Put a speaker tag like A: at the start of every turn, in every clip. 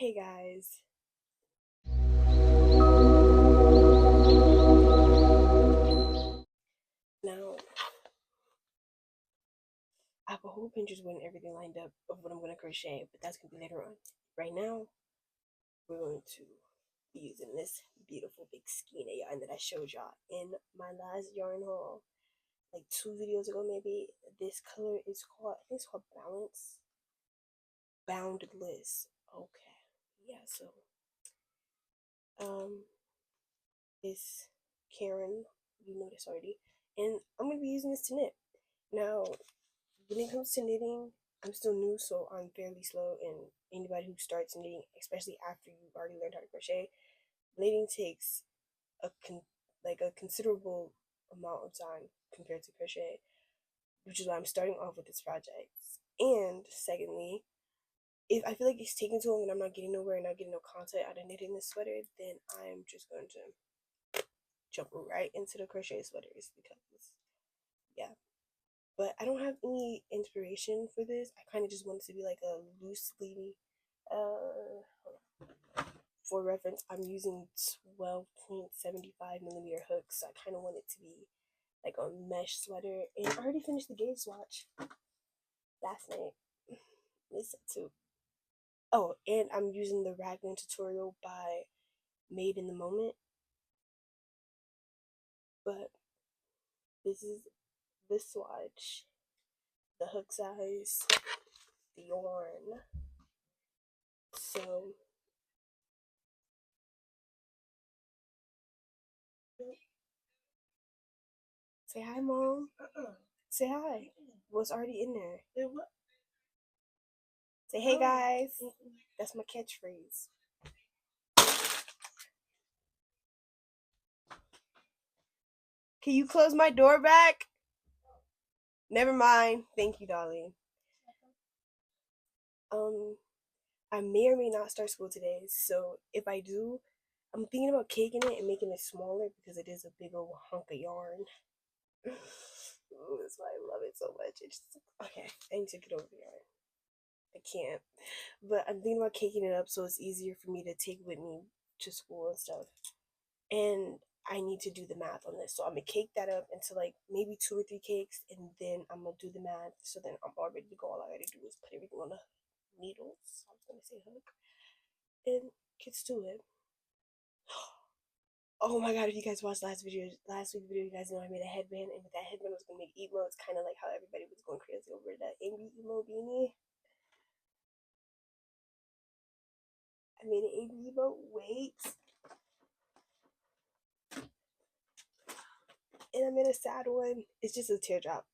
A: Hey guys. Now, I have a whole Pinterest board and everything lined up of what I'm going to crochet, but that's going to be later on. Right now, we're going to be using this beautiful big skein of yarn that I showed y'all in my last yarn haul, like 2 videos ago maybe. This color is called, I think it's called Boundless. Okay. Yeah, so, it's Karen, you know this already, and I'm going to be using this to knit. Now, when it comes to knitting, I'm still new, so I'm fairly slow. And anybody who starts knitting, especially after you've already learned how to crochet, knitting takes a considerable amount of time compared to crochet, which is why I'm starting off with this project. And secondly, if I feel like it's taking too long and I'm not getting nowhere and not getting no content out of knitting this sweater, then I'm just going to jump right into the crochet sweaters because, yeah. But I don't have any inspiration for this. I kind of just want it to be like a loosely, for reference, I'm using 12.75 millimeter hooks. So I kind of want it to be like a mesh sweater. And I already finished the gauge swatch last night. It's too. Oh, and I'm using the Raglan tutorial by Made in the Moment. But this is the swatch, the hook size, the yarn. So say hi, Mom. Say hi. What's already in there? Say hey, guys. That's my catchphrase. Can you close my door back? Never mind. Thank you, darling. I may or may not start school today, so if I do, I'm thinking about caking it and making it smaller because it is a big old hunk of yarn. Ooh, that's why I love it so much. It's just, okay. I need to get over the yarn. I can't, but I'm thinking about caking it up so it's easier for me to take with me to school and stuff. And I need to do the math on this, so I'm gonna cake that up into like maybe 2 or 3 cakes, and then I'm gonna do the math. So then I'm all ready to go. All I gotta do is put everything on the needles. I was gonna say hook, and gets to it. Oh my god! If you guys watched last week's video, you guys know I made a headband, and with that headband, I was gonna make emo. It's kind of like how everybody was going crazy over that angry emo beanie. I made an angry emo. Wait. And I made a sad one. It's just a teardrop.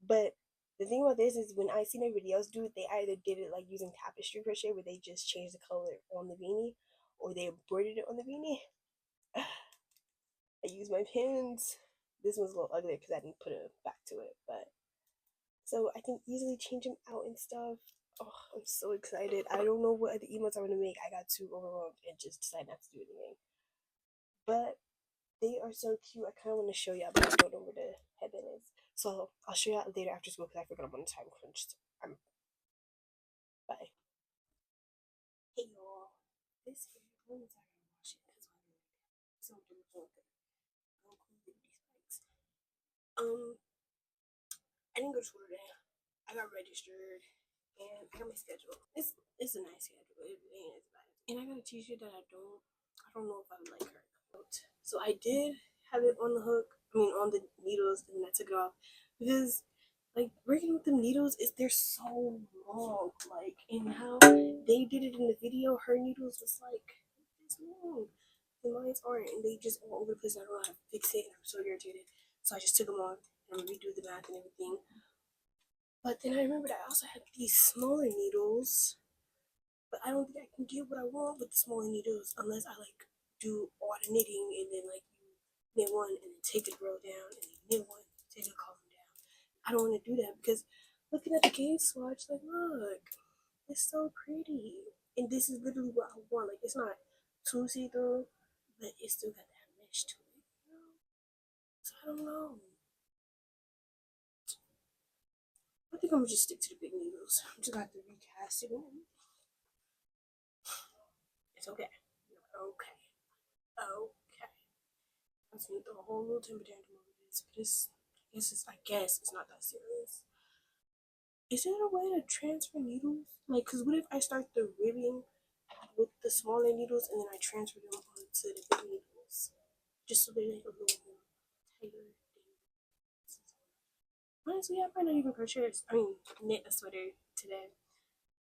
A: But the thing about this is when I seen everybody else do it, they either did it like using tapestry crochet where they just changed the color on the beanie, or they embroidered it on the beanie. I used my pins. This one's a little uglier because I didn't put it back to it, but so I can easily change them out and stuff. Oh, I'm so excited. I don't know what other emotes I'm gonna make. I got too overwhelmed and just decided not to do anything. But they are so cute. I kind of want to show y'all, but I don't know where the headband is. So I'll show y'all later after school because I forgot I'm on a time crunch. Bye. Hey y'all. This here, let me tell you, wash it. That's why I'm so difficult. Don't clean these spikes. I didn't go to school today. I got registered and I got my schedule. It's a nice schedule. It ain't as bad. And I got a teacher that I don't know if I would like her. So I did have it on the hook. I mean on the needles, and then I took it off because like working with the needles is they're so long. Like and how they did it in the video, her needles was like this long. The lines aren't, and they just all over the place. I don't know how to fix it, and I'm so irritated. So I just took them off and redo the math and everything. But then I remembered I also had these smaller needles, but I don't think I can get what I want with the smaller needles unless I like do all the knitting and then like you knit one and then take the row down and then knit one, take the column down. I don't want to do that because looking at the gauge swatch, like look, it's so pretty. And this is literally what I want. Like it's not too see-through, but it still got that mesh to it. You know? So I don't know. I think I'm gonna just stick to the big needles. I'm just gonna have to recast it. It's okay. Okay. Okay. Let's make the whole little temper tantrum over this, but I guess it's not that serious. Is there a way to transfer needles? Like, cause what if I start the ribbing with the smaller needles and then I transfer them onto the big needles, just so they're like a little more tighter. Honestly, I might not even knit a sweater today.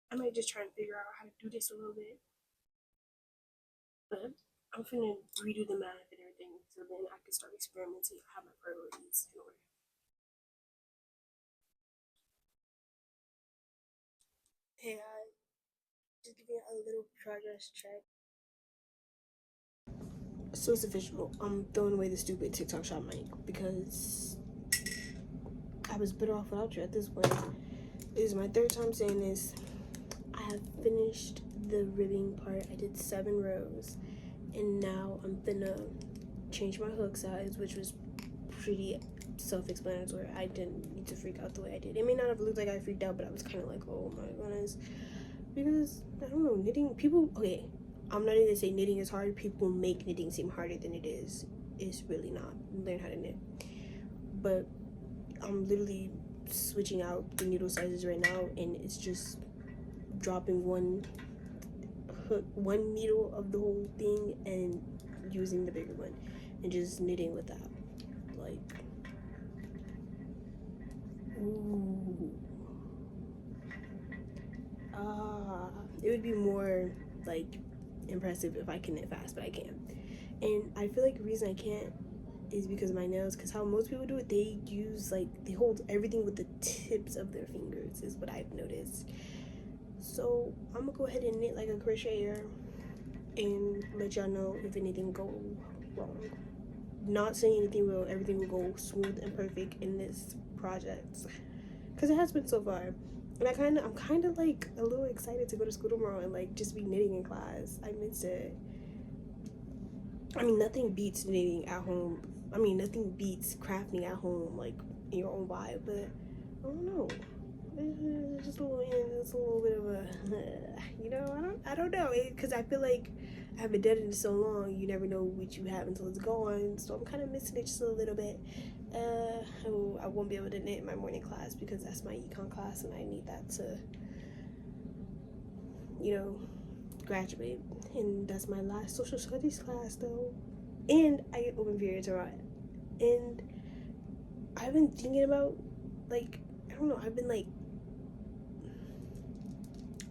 A: I might just try and figure out how to do this a little bit. But I'm finna redo the math and everything so then I can start experimenting. I have my priorities in order. Hey guys, just give me a little progress check. So it's official. I'm throwing away the stupid TikTok shop mic because I was better off without you at this point. This is my third time saying this. I have finished the ribbing part. I did 7 rows, and now I'm gonna change my hook size, which was pretty self-explanatory. I didn't need to freak out the way I did. It may not have looked like I freaked out, but I was kind of like, oh my goodness, because I don't know, knitting. People, okay, I'm not even gonna say knitting is hard. People make knitting seem harder than it is. It's really not. Learn how to knit, but I'm literally switching out the needle sizes right now, and it's just dropping one needle of the whole thing and using the bigger one and just knitting with that. Like, ooh, it would be more like impressive if I can knit fast, but I can't. And I feel like the reason I can't is because of my nails, because how most people do it, they use they hold everything with the tips of their fingers is what I've noticed. So I'm gonna go ahead and knit like a crocheter and let y'all know if anything go wrong. Not saying everything will go smooth and perfect in this project, because it has been so far. And I'm kind of like a little excited to go to school tomorrow and like just be knitting in class. I miss it. I mean, nothing beats knitting at home. I mean, nothing beats crafting at home, like in your own vibe. But I don't know. It's just a little bit of a, I don't know. Because I feel like I haven't done it in so long. You never know what you have until it's gone. So I'm kind of missing it just a little bit. I won't be able to knit in my morning class because that's my econ class, and I need that to, graduate. And that's my last social studies class though. And I get open periods a lot. And I've been thinking about, I don't know, I've been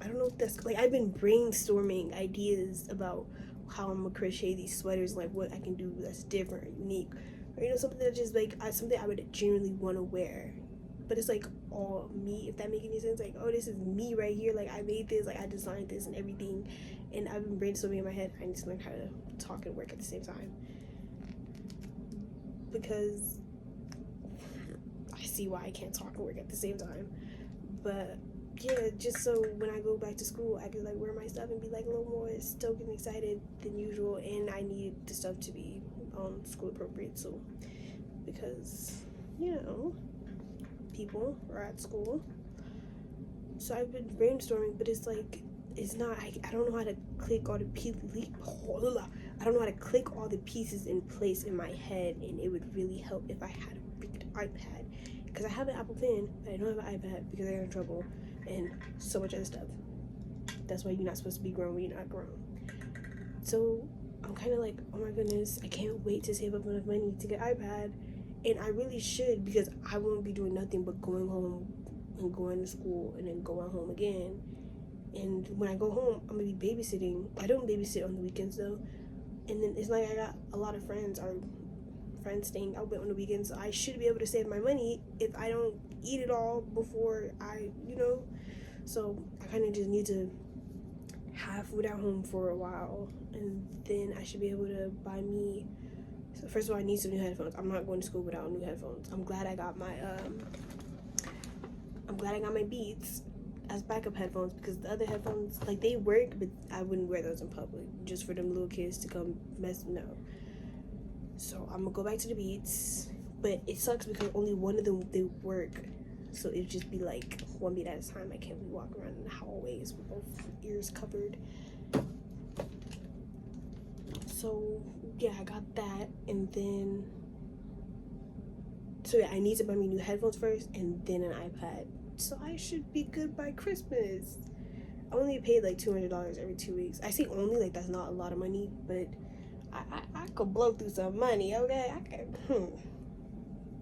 A: I don't know if that's I've been brainstorming ideas about how I'm gonna crochet these sweaters, like what I can do that's different or unique, or something that just something I would genuinely want to wear, but it's all me, if that makes any sense. Oh, this is me right here, I made this, I designed this and everything. And I've been brainstorming in my head. I need to learn how to talk and work at the same time, because I see why I can't talk and work at the same time. But yeah, just so when I go back to school, I can wear my stuff and be a little more stoked and excited than usual. And I need the stuff to be school appropriate, so because people are at school. So I've been brainstorming, but it's not. I don't know how to click all the pieces. I don't know how to click all the pieces in place in my head, and it would really help if I had a freaking iPad. Because I have an Apple Pen, but I don't have an iPad because I got in trouble and so much other stuff. That's why you're not supposed to be grown when you're not grown. So I'm kind of oh my goodness, I can't wait to save up enough money to get an iPad. And I really should, because I won't be doing nothing but going home and going to school and then going home again. And when I go home, I'm gonna be babysitting. I don't babysit on the weekends though. And then it's I got a lot of friends staying out on the weekends, so I should be able to save my money if I don't eat it all before so I kind of just need to have food at home for a while, and then I should be able to buy me. So first of all, I need some new headphones. I'm not going to school without new headphones. I'm glad I got my Beats as backup headphones, because the other headphones, they work, but I wouldn't wear those in public just for them little kids to come mess. No. So I'm gonna go back to the Beats, but it sucks because only one of them, they work, so it'd just be one beat at a time. I can't be walking around in the hallways with both ears covered. So yeah, I got that, and then so yeah, I need to buy me new headphones first, and then an iPad. So I should be good by Christmas. I only paid like $200 every 2 weeks. I say only, like that's not a lot of money, but I could blow through some money, okay?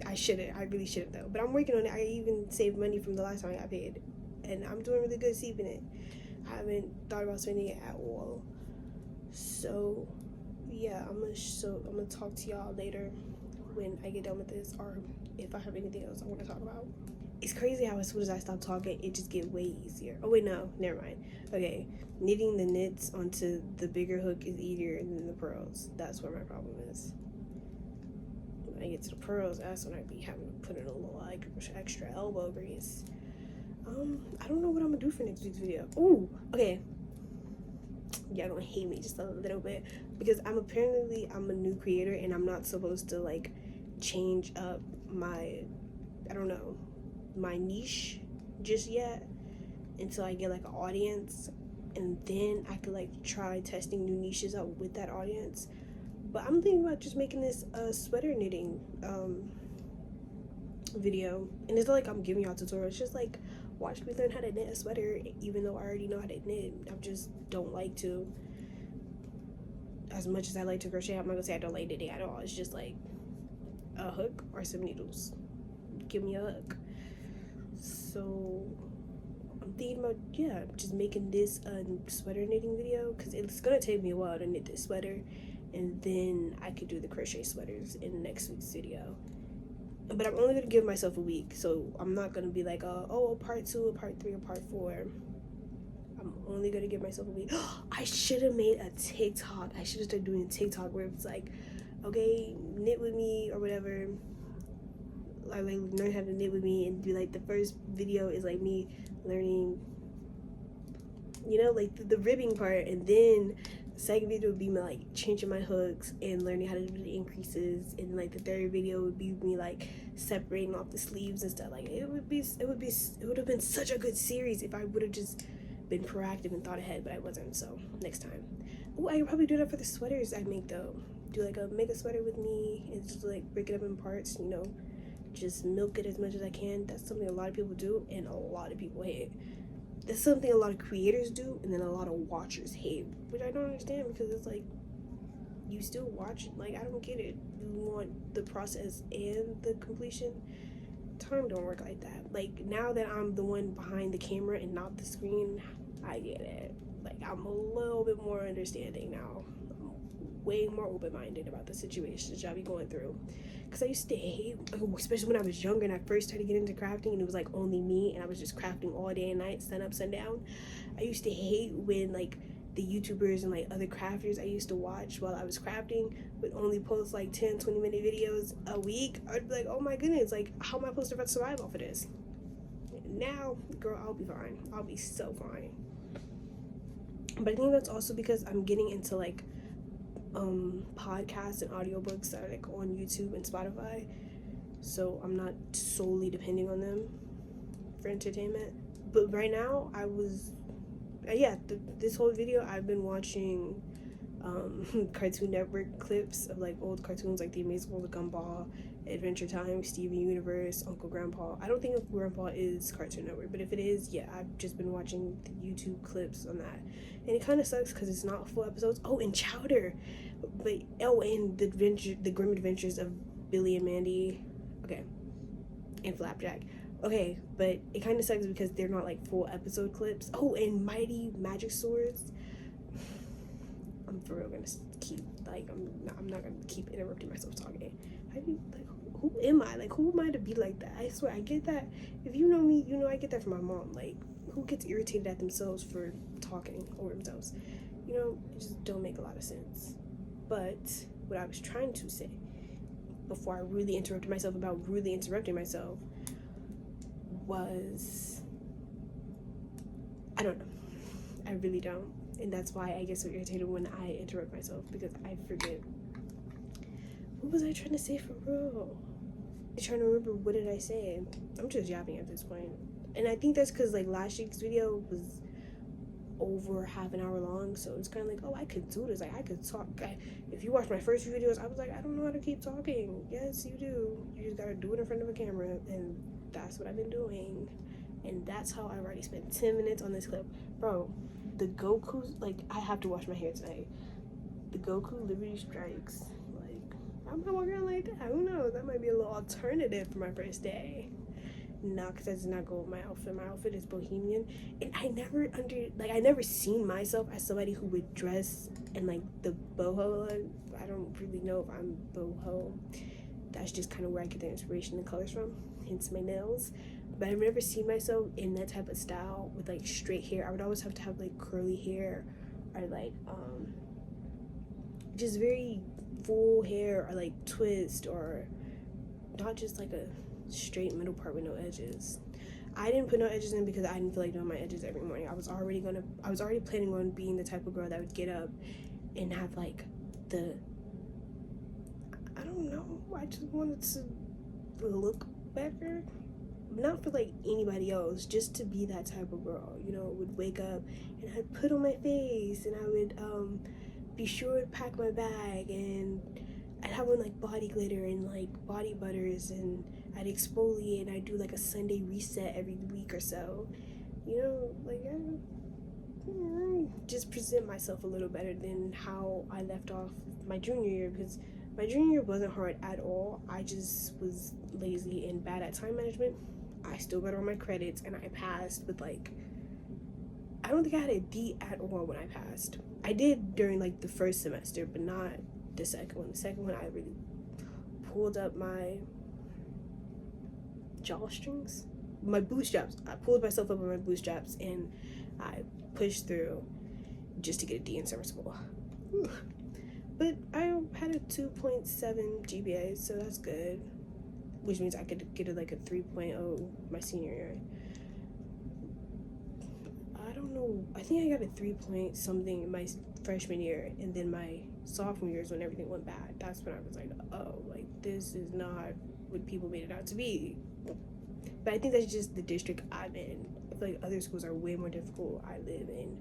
A: I shouldn't. I really shouldn't though. But I'm working on it. I even saved money from the last time I got paid, and I'm doing really good saving it. I haven't thought about spending it at all. So yeah, I'm gonna talk to y'all later when I get done with this, or if I have anything else I want to talk about. It's crazy how as soon as I stop talking, it just get way easier. Oh wait, no, never mind. Okay, knitting the knits onto the bigger hook is easier than the pearls. That's where my problem is. When I get to the pearls, that's when I be having to put in a little like extra elbow grease. I don't know what I'm gonna do for next week's video. Ooh, okay. Y'all gonna hate me just a little bit because I'm a new creator, and I'm not supposed to like change up my, I don't know, my niche just yet until I get like an audience, and then I could like try testing new niches out with that audience. But I'm thinking about just making this sweater knitting video, and it's not like I'm giving y'all tutorials. It's just like watch me learn how to knit a sweater, even though I already know how to knit. I just don't like to. As much as I like to crochet, I'm not gonna say I don't like knitting at all. It's just like a hook or some needles. Give me a hook. So I'm thinking about just making this sweater knitting video, because it's gonna take me a while to knit this sweater, and then I could do the crochet sweaters in next week's video. But I'm only gonna give myself a week, so I'm not gonna be like a part 2, a part 3, or part 4. I'm only gonna give myself a week. I should have made a TikTok. I should have started doing a TikTok where it's like, okay, knit with me or whatever. Like learn how to knit with me, and do like the first video is like me learning, like the ribbing part, and then the second video would be me like changing my hooks and learning how to do the increases, and like the third video would be me like separating off the sleeves and stuff. Like it would have been such a good series if I would have just been proactive and thought ahead, but I wasn't. So next time. Oh, I could probably do that for the sweaters I make though. Do like make a sweater with me and just like break it up in parts, just milk it as much as I can. That's something a lot of people do and a lot of people hate. That's something a lot of creators do, and then a lot of watchers hate, which I don't understand, because it's like, you still watch. Like, I don't get it. You want the process and the completion. Time don't work like that. Like, now that I'm the one behind the camera and not the screen, I get it. Like, I'm a little bit more understanding now. I'm way more open-minded about the situations y'all be going through. Because I used to hate, especially when I was younger and I first started getting into crafting, and it was like only me, and I was just crafting all day and night, sun up, sundown. I used to hate when like the YouTubers and like other crafters I used to watch while I was crafting would only post like 10-20 minute videos a week. I'd be like, oh my goodness, like how am I supposed to survive off of this? Now, girl, I'll be fine. I'll be so fine. But I think that's also because I'm getting into like podcasts and audiobooks that are like on YouTube and Spotify, so I'm not solely depending on them for entertainment. But right now I was this whole video I've been watching Cartoon Network clips of like old cartoons, like The Amazing World of Gumball, Adventure Time, Steven Universe, Uncle Grandpa. I don't think Uncle Grandpa is Cartoon Network, but if it is, I've just been watching the YouTube clips on that, and it kind of sucks because it's not full episodes. Oh, and Chowder, and the Grim Adventures of Billy and Mandy, okay, and Flapjack. Okay, but it kind of sucks because they're not like full episode clips. Oh, and Mighty Magic Swords. I'm for real gonna keep like I'm not gonna keep interrupting myself talking. Who am I? Like, who am I to be like that? I swear, I get that. If you know me, you know I get that from my mom. Like, who gets irritated at themselves for talking over themselves? It just don't make a lot of sense. But what I was trying to say before I really interrupted myself about really interrupting myself was, I don't know. I really don't. And that's why I get so irritated when I interrupt myself, because I forget. What was I trying to say for real? I'm trying to remember, what did I say? I'm just yapping at this point. And I think that's because like last week's video was over half an hour long, so it's kind of like, oh, I could do this. Like, I could talk. If you watch my first few videos, I was like, I don't know how to keep talking. Yes, you do. You just gotta do it in front of a camera, and that's what I've been doing. And that's how I've already spent 10 minutes on this clip. Bro, the Goku, like, I have to wash my hair tonight. The Goku Liberty Strikes. Like, I'm not walking around like that. Who knows? That might be a little alternative for my first day. Nah, because that does not go with my outfit. My outfit is bohemian. And I never seen myself as somebody who would dress in, like, the boho look. I don't really know if I'm boho. That's just kind of where I get the inspiration and colors from. Hence my nails. But I've never seen myself in that type of style with, like, straight hair. I would always have to have, like, curly hair or, like, just very full hair or, like, twist, or not just, like, a straight middle part with no edges. I didn't put no edges in because I didn't feel like doing my edges every morning. I was already planning on being the type of girl that would get up and have, like, I don't know, I just wanted to look better. Not for, like, anybody else, just to be that type of girl, you know, would wake up and I'd put on my face, and I would be sure to pack my bag, and I'd have on, like, body glitter and, like, body butters, and I'd exfoliate, and I'd do, like, a Sunday reset every week or so, you know, like, I just present myself a little better than how I left off my junior year, because my junior year wasn't hard at all. I just was lazy and bad at time management. I still got all my credits, and I passed with, like, I don't think I had a D at all when I passed. I did during, like, the first semester, but not the second one. The second one, I really pulled up my jawstrings, my bootstraps. I pulled myself up with my bootstraps, and I pushed through just to get a D in summer school. But I had a 2.7 GPA, so that's good, which means I could get like a 3.0 my senior year. I don't know, I think I got a 3 point something in my freshman year, and then my sophomore year is when everything went bad. That's when I was like, oh, like, this is not what people made it out to be. But I think that's just the district I'm in. I feel like other schools are way more difficult. I live in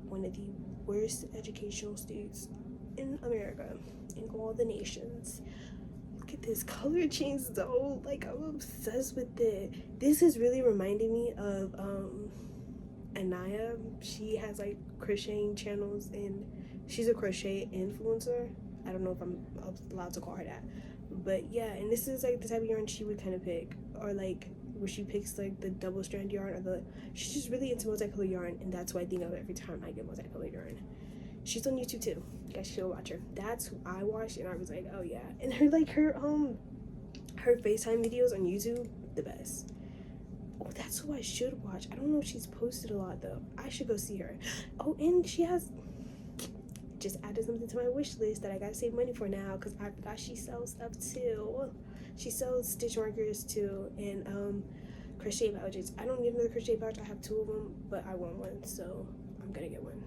A: one of the worst educational states in America, in all the nations. Look at this color change though. Like, I'm obsessed with it. This is really reminding me of Anaya. She has, like, crocheting channels, and she's a crochet influencer. I don't know if I'm allowed to call her that, but yeah. And this is, like, the type of yarn she would kind of pick, or, like, where she picks, like, the double strand yarn, or she's just really into multicolored yarn, and that's what I think of every time I get multicolored yarn. She's on YouTube too. You guys should watch her. That's who I watched, and I was like, oh yeah. And her FaceTime videos on YouTube, the best. Oh, that's who I should watch. I don't know if she's posted a lot though. I should go see her. Oh, and she has just added something to my wish list that I gotta save money for now, because I forgot she sells stuff too. She sells stitch markers too, and crochet pouches. I don't need another crochet pouch. I have 2 of them, but I want one, so I'm gonna get one.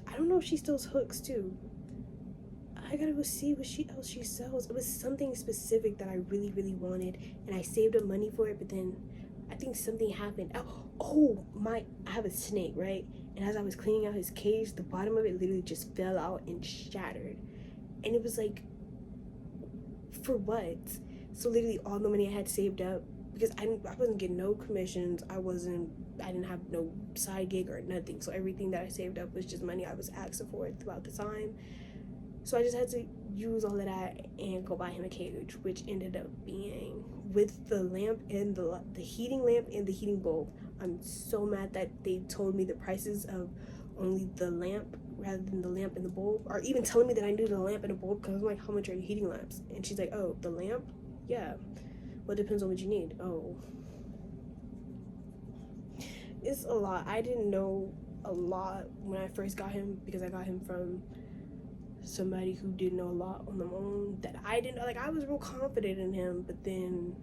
A: I don't know if she still hooks too. I gotta go see what else she sells. It was something specific that I really, really wanted, and I saved up money for it, but then I think something happened. I have a snake, right? And as I was cleaning out his cage, the bottom of it literally just fell out and shattered. And it was like, for what? So literally all the money I had saved up, because I wasn't getting no commissions, I didn't have no side gig or nothing, so everything that I saved up was just money I was asking for throughout the time. So I just had to use all of that and go buy him a cage, which ended up being, with the lamp and the heating lamp and the heating bulb. I'm so mad that they told me the prices of only the lamp rather than the lamp and the bulb, or even telling me that I needed a lamp and a bulb, because I'm like, how much are your heating lamps? And she's like, oh, the lamp? Yeah. Well, it depends on what you need. Oh. It's a lot. I didn't know a lot when I first got him, because I got him from somebody who didn't know a lot on their own that I didn't know. Like, I was real confident in him, but then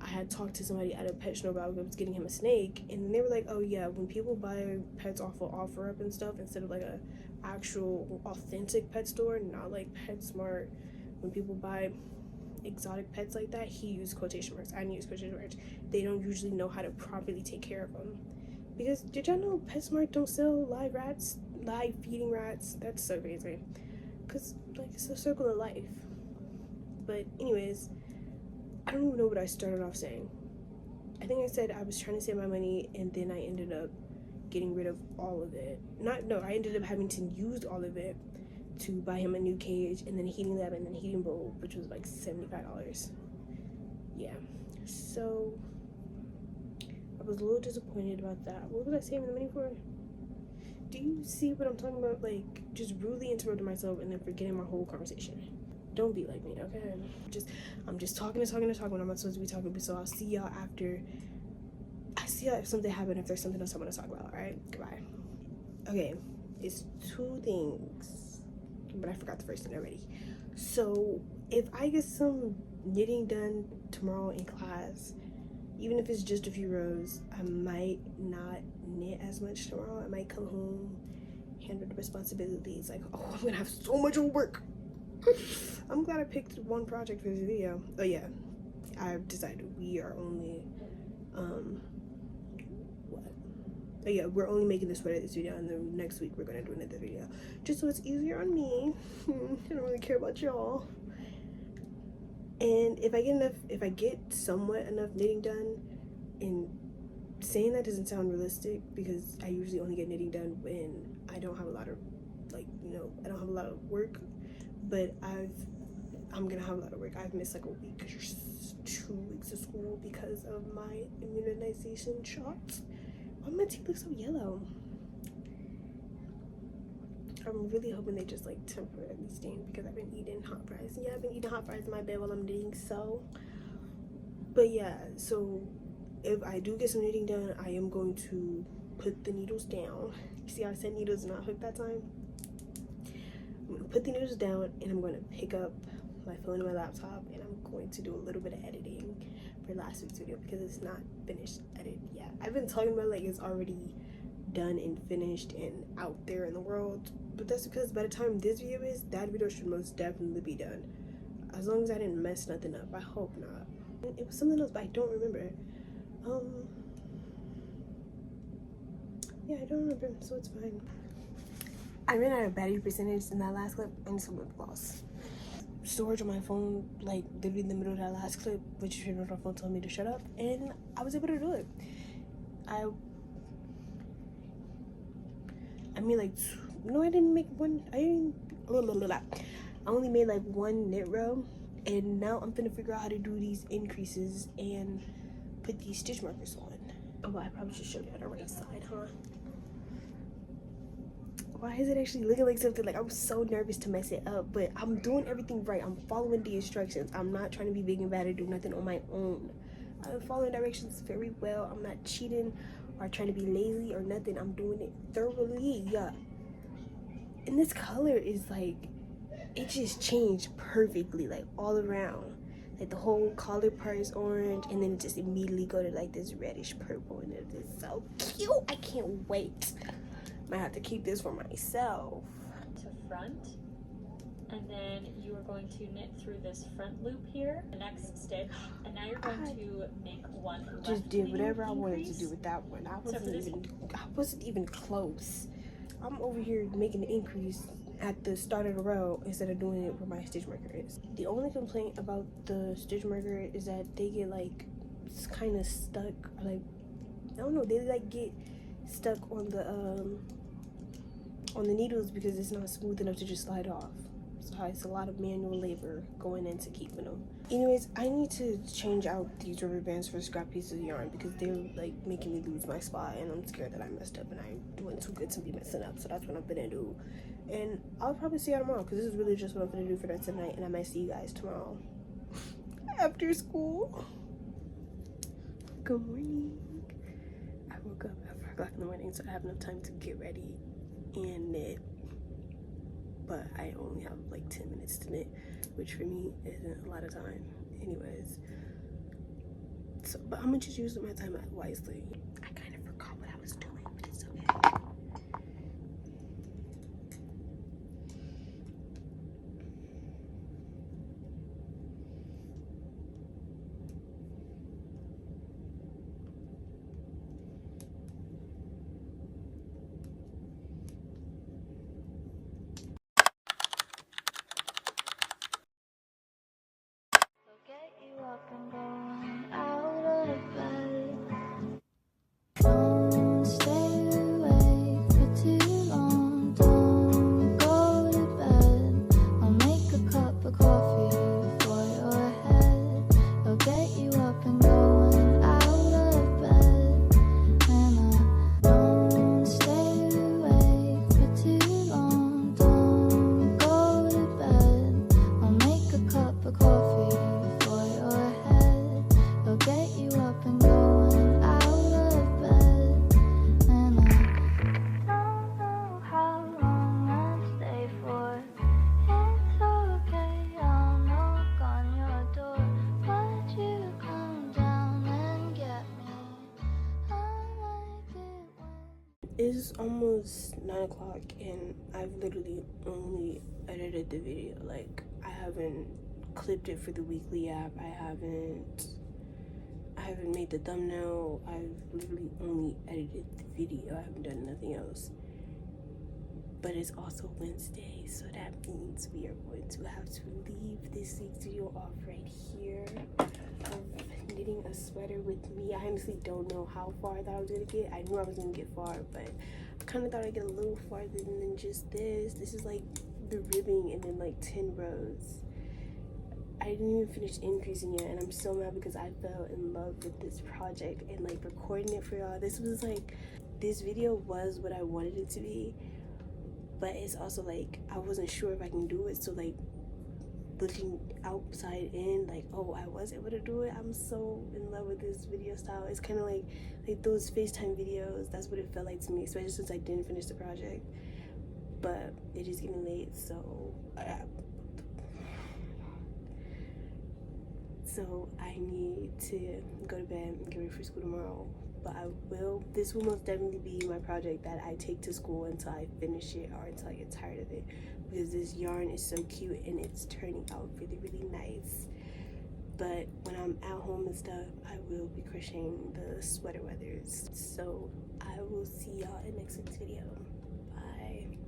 A: I had talked to somebody at a pet store about I was getting him a snake, and they were like, oh yeah, when people buy pets off of OfferUp and stuff instead of like a actual authentic pet store, not like PetSmart, when people buy exotic pets like that, he used quotation marks, I didn't use quotation marks, they don't usually know how to properly take care of them, Because did y'all know PetSmart don't sell live rats, live feeding rats? That's so crazy. Because like it's a circle of life. But anyways, I don't even know what I started off saying. I think I said I was trying to save my money, and then I ended up getting rid of all of it. I ended up having to use all of it to buy him a new cage, and then a heating lab, and then a heating bowl, which was like $75. Yeah, so I was a little disappointed about that. What was I saving the money for? Do you see what I'm talking about? Like, just rudely interrupting myself and then forgetting my whole conversation. Don't be like me, okay? I'm just talking when I'm not supposed to be talking. So I'll see y'all after. I see y'all if something happened, if there's something else I want to talk about. All right, goodbye. Okay, it's 2 things, but I forgot the first thing already. So if I get some knitting done tomorrow in class, even if it's just a few rows, I might not knit as much tomorrow. I might come home, handle the responsibilities. Like, oh, I'm gonna have so much work. I'm glad I picked one project for this video. Oh yeah, I've decided we are only oh yeah, we're only making the sweater this video, and then next week we're gonna do another video, just so it's easier on me. I don't really care about y'all. And if I get somewhat enough knitting done, and saying that doesn't sound realistic because I usually only get knitting done when I don't have a lot of, like, you know, I don't have a lot of work, but I'm gonna have a lot of work. I've missed like a week or 2 weeks of school because of my immunization shots. Why my teeth look so yellow? I'm really hoping they just like temporarily stain because I've been eating hot fries. Yeah, I've been eating hot fries in my bed while I'm knitting. So, but yeah, so if I do get some knitting done, I am going to put the needles down. You see how I said needles not hooked that time? I'm gonna put the needles down, and I'm gonna pick up my phone and my laptop, and I'm going to do a little bit of editing for last week's video because it's not finished edited yet. I've been talking about like it's already done and finished and out there in the world, but that's because by the time this video is, that video should most definitely be done, as long as I didn't mess nothing up. I hope not. It was something else, but I don't remember. Yeah, I don't remember, so it's fine. I ran out of battery percentage in that last clip and some lip gloss. Storage on my phone, like literally in the middle of that last clip, which my phone told me to shut up, and I was able to do it. I made like no, I didn't make one. I only made like 1 knit row, and now I'm gonna figure out how to do these increases and put these stitch markers on. Oh, I probably should show you on the right side, huh? Why is it actually looking like something? Like, I'm so nervous to mess it up, but I'm doing everything right. I'm following the instructions. I'm not trying to be big and bad or do nothing on my own. I'm following directions very well. I'm not cheating or trying to be lazy or nothing. I'm doing it thoroughly. Yeah. And this color is like, it just changed perfectly, like all around. Like the whole collar part is orange, and then it just immediately go to like this reddish purple, and it is so cute. I can't wait. Might have to keep this for myself.
B: To front, and then you are going to knit through this front loop here, the next stitch, and now you're going to make 1 left
A: Just did whatever I wanted
B: increase.
A: to do with that one. I wasn't even close. I'm over here making the increase at the start of the row instead of doing it where my stitch marker is. The only complaint about the stitch marker is that they get like kind of stuck, like I don't know, they like get stuck on the needles because it's not smooth enough to just slide off. So it's a lot of manual labor going into keeping them. Anyways, I need to change out these rubber bands for scrap pieces of yarn because they're like making me lose my spot, and I'm scared that I messed up and I'm doing too good to be messing up. So that's what I'm gonna do, and I'll probably see you tomorrow because this is really just what I'm gonna do for that tonight, and I might see you guys tomorrow after school. Good morning. I woke up at 4 o'clock in the morning, so I have enough time to get ready and knit, but I only have like 10 minutes to knit, which for me isn't a lot of time anyways. So, but I'm gonna just use my time wisely. I kind of forgot what I was doing, but it's okay. It's almost 9 o'clock and I've literally only edited the video. Like, I haven't clipped it for the weekly app. I haven't made the thumbnail. I've literally only edited the video. I haven't done nothing else. But it's also Wednesday, so that means we are going to have to leave this week's video off right here of knitting a sweater with me. I honestly don't know how far I thought I was gonna get. I knew I was gonna get far, but I kind of thought I'd get a little farther than just this. This is like the ribbing and then like 10 rows. I didn't even finish increasing yet, and I'm so mad because I fell in love with this project and like recording it for y'all. This video was what I wanted it to be, but it's also like I wasn't sure if I can do it. So like looking outside in, like, oh, I was able to do it. I'm so in love with this video style. It's kind of like those FaceTime videos. That's what it felt like to me, especially since I didn't finish the project. But it is getting late, so I need to go to bed and get ready for school tomorrow. But this will most definitely be my project that I take to school until I finish it or until I get tired of it, because this yarn is so cute and it's turning out really, really nice. But when I'm at home and stuff, I will be crocheting the sweater weathers. So I will see y'all in next week's video. Bye.